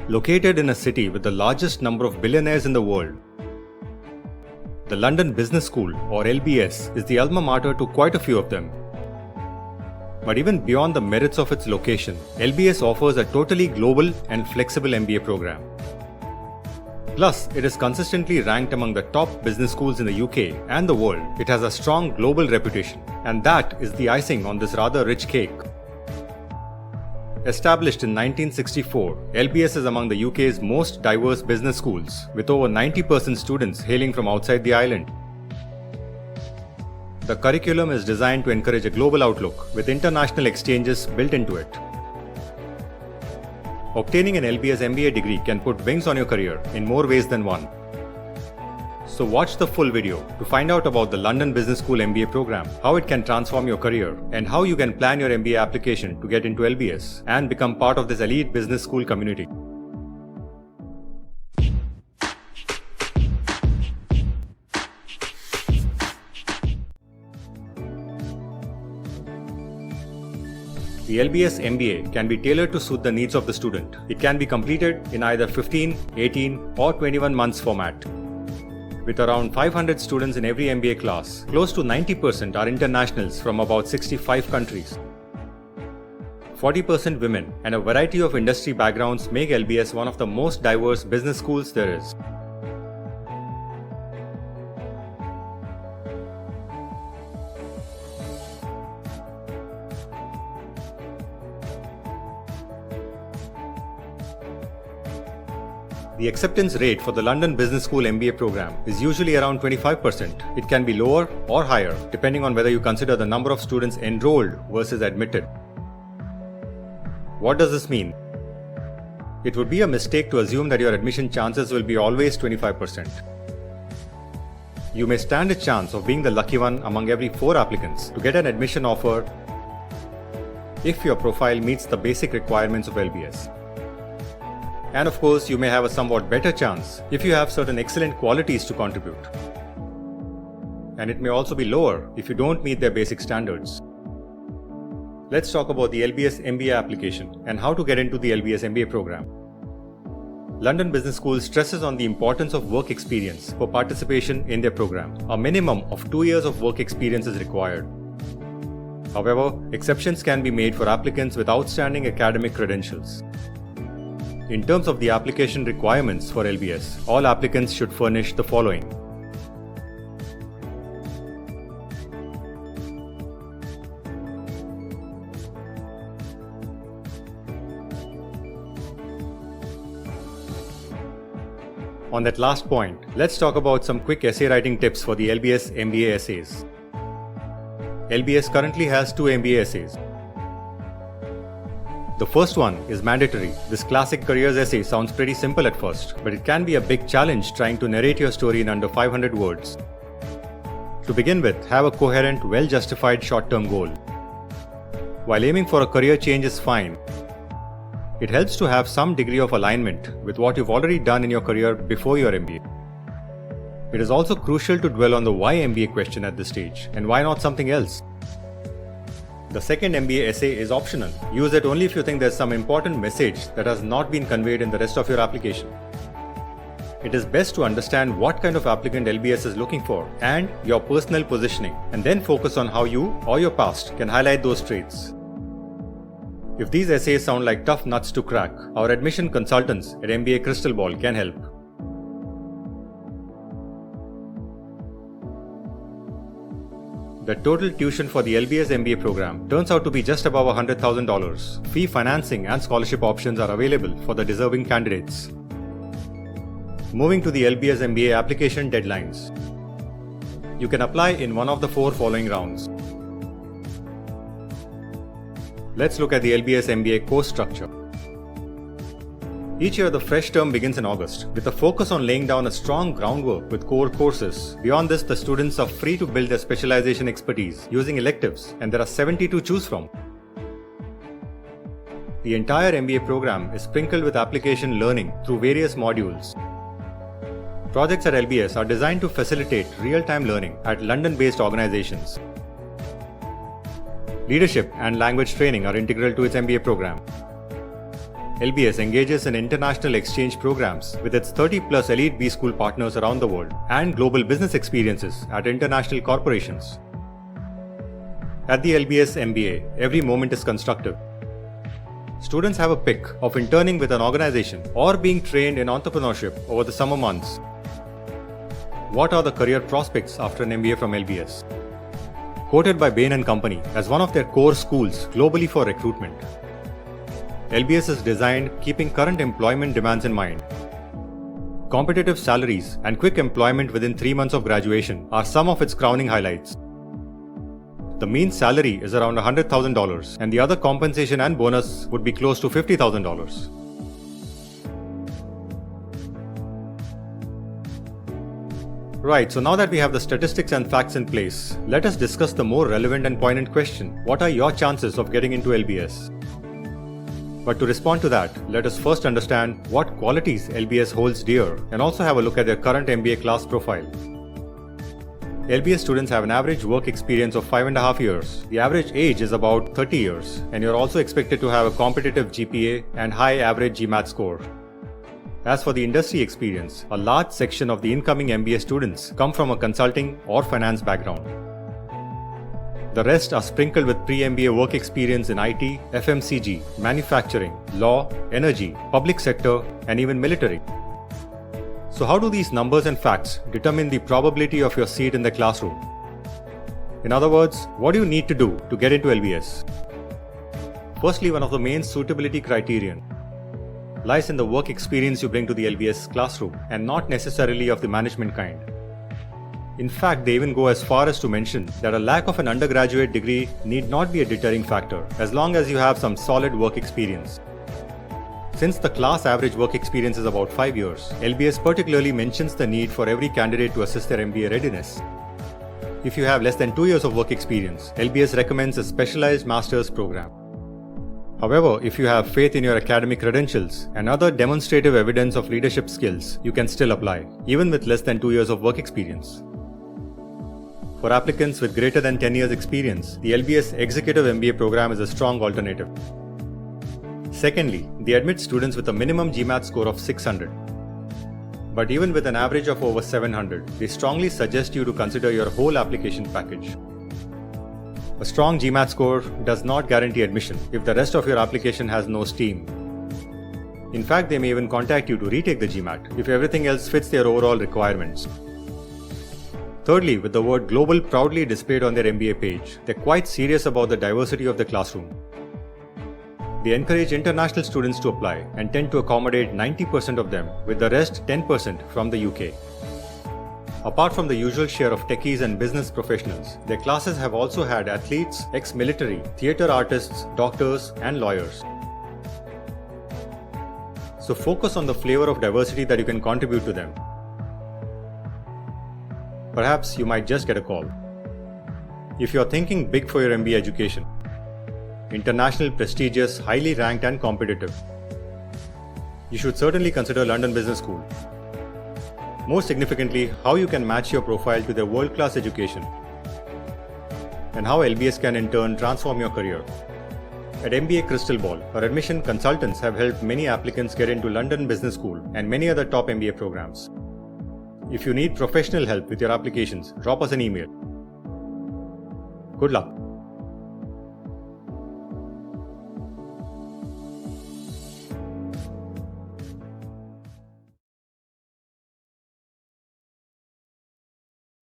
Located in a city with the largest number of billionaires in the world, the London Business School, or LBS, is the alma mater to quite a few of them. But even beyond the merits of its location, LBS offers a totally global and flexible MBA program. Plus, it is consistently ranked among the top business schools in the UK and the world. It has a strong global reputation, and that is the icing on this rather rich cake. Established in 1964, LBS is among the UK's most diverse business schools, with over 90% students hailing from outside the island. The curriculum is designed to encourage a global outlook, with international exchanges built into it. Obtaining an LBS MBA degree can put wings on your career in more ways than one. So watch the full video to find out about the London Business School MBA program, how it can transform your career, and how you can plan your MBA application to get into LBS and become part of this elite business school community. The LBS MBA can be tailored to suit the needs of the student. It can be completed in either 15, 18 or 21 months format. With around 500 students in every MBA class, close to 90% are internationals from about 65 countries. 40% women and a variety of industry backgrounds make LBS one of the most diverse business schools there is. The acceptance rate for the London Business School MBA program is usually around 25%. It can be lower or higher depending on whether you consider the number of students enrolled versus admitted. What does this mean? It would be a mistake to assume that your admission chances will be always 25%. You may stand a chance of being the lucky one among every 4 applicants to get an admission offer if your profile meets the basic requirements of LBS. And of course, you may have a somewhat better chance if you have certain excellent qualities to contribute. And it may also be lower if you don't meet their basic standards. Let's talk about the LBS MBA application and how to get into the LBS MBA program. London Business School stresses on the importance of work experience for participation in their program. A minimum of 2 years of work experience is required. However, exceptions can be made for applicants with outstanding academic credentials. In terms of the application requirements for LBS, all applicants should furnish the following. On that last point, let's talk about some quick essay writing tips for the LBS MBA essays. LBS currently has 2 MBA essays. The first one is mandatory. This classic careers essay sounds pretty simple at first, but it can be a big challenge trying to narrate your story in under 500 words. To begin with, have a coherent, well-justified short-term goal. While aiming for a career change is fine, it helps to have some degree of alignment with what you've already done in your career before your MBA. It is also crucial to dwell on the why MBA question at this stage, and why not something else. The second MBA essay is optional. Use it only if you think there's some important message that has not been conveyed in the rest of your application. It is best to understand what kind of applicant LBS is looking for and your personal positioning, and then focus on how you or your past can highlight those traits. If these essays sound like tough nuts to crack, our admission consultants at MBA Crystal Ball can help. The total tuition for the LBS MBA program turns out to be just above $100,000. Fee financing and scholarship options are available for the deserving candidates. Moving to the LBS MBA application deadlines. You can apply in one of the 4 following rounds. Let's look at the LBS MBA course structure. Each year, the fresh term begins in August, with a focus on laying down a strong groundwork with core courses. Beyond this, the students are free to build their specialization expertise using electives, and there are 70 to choose from. The entire MBA program is sprinkled with application learning through various modules. Projects at LBS are designed to facilitate real-time learning at London-based organizations. Leadership and language training are integral to its MBA program. LBS engages in international exchange programs with its 30+ elite B school partners around the world and global business experiences at international corporations. At the LBS MBA, every moment is constructive. Students have a pick of interning with an organization or being trained in entrepreneurship over the summer months. What are the career prospects after an MBA from LBS? Quoted by Bain & Company as one of their core schools globally for recruitment. LBS is designed keeping current employment demands in mind. Competitive salaries and quick employment within 3 months of graduation are some of its crowning highlights. The mean salary is around $100,000 and the other compensation and bonus would be close to $50,000. Right, so now that we have the statistics and facts in place, let us discuss the more relevant and poignant question. What are your chances of getting into LBS? But to respond to that, let us first understand what qualities LBS holds dear and also have a look at their current MBA class profile. LBS students have an average work experience of 5.5 years. The average age is about 30 years, and you're also expected to have a competitive GPA and high average GMAT score. As for the industry experience, a large section of the incoming MBA students come from a consulting or finance background. The rest are sprinkled with pre-MBA work experience in IT, FMCG, manufacturing, law, energy, public sector, and even military. So how do these numbers and facts determine the probability of your seat in the classroom? In other words, what do you need to do to get into LBS? Firstly, one of the main suitability criterion lies in the work experience you bring to the LBS classroom and not necessarily of the management kind. In fact, they even go as far as to mention that a lack of an undergraduate degree need not be a deterring factor as long as you have some solid work experience. Since the class average work experience is about 5 years, LBS particularly mentions the need for every candidate to assess their MBA readiness. If you have less than 2 years of work experience, LBS recommends a specialized master's program. However, if you have faith in your academic credentials and other demonstrative evidence of leadership skills, you can still apply, even with less than 2 years of work experience. For applicants with greater than 10 years experience, the LBS Executive MBA program is a strong alternative. Secondly, they admit students with a minimum GMAT score of 600. But even with an average of over 700, they strongly suggest you to consider your whole application package. A strong GMAT score does not guarantee admission if the rest of your application has no steam. In fact, they may even contact you to retake the GMAT if everything else fits their overall requirements. Thirdly, with the word global proudly displayed on their MBA page, they're quite serious about the diversity of the classroom. They encourage international students to apply and tend to accommodate 90% of them, with the rest 10% from the UK. Apart from the usual share of techies and business professionals, their classes have also had athletes, ex-military, theatre artists, doctors, and lawyers. So focus on the flavor of diversity that you can contribute to them. Perhaps you might just get a call. If you are thinking big for your MBA education, international, prestigious, highly ranked and competitive, you should certainly consider London Business School. More significantly, how you can match your profile to their world-class education and how LBS can in turn transform your career. At MBA Crystal Ball, our admission consultants have helped many applicants get into London Business School and many other top MBA programs. If you need professional help with your applications, drop us an email. Good luck.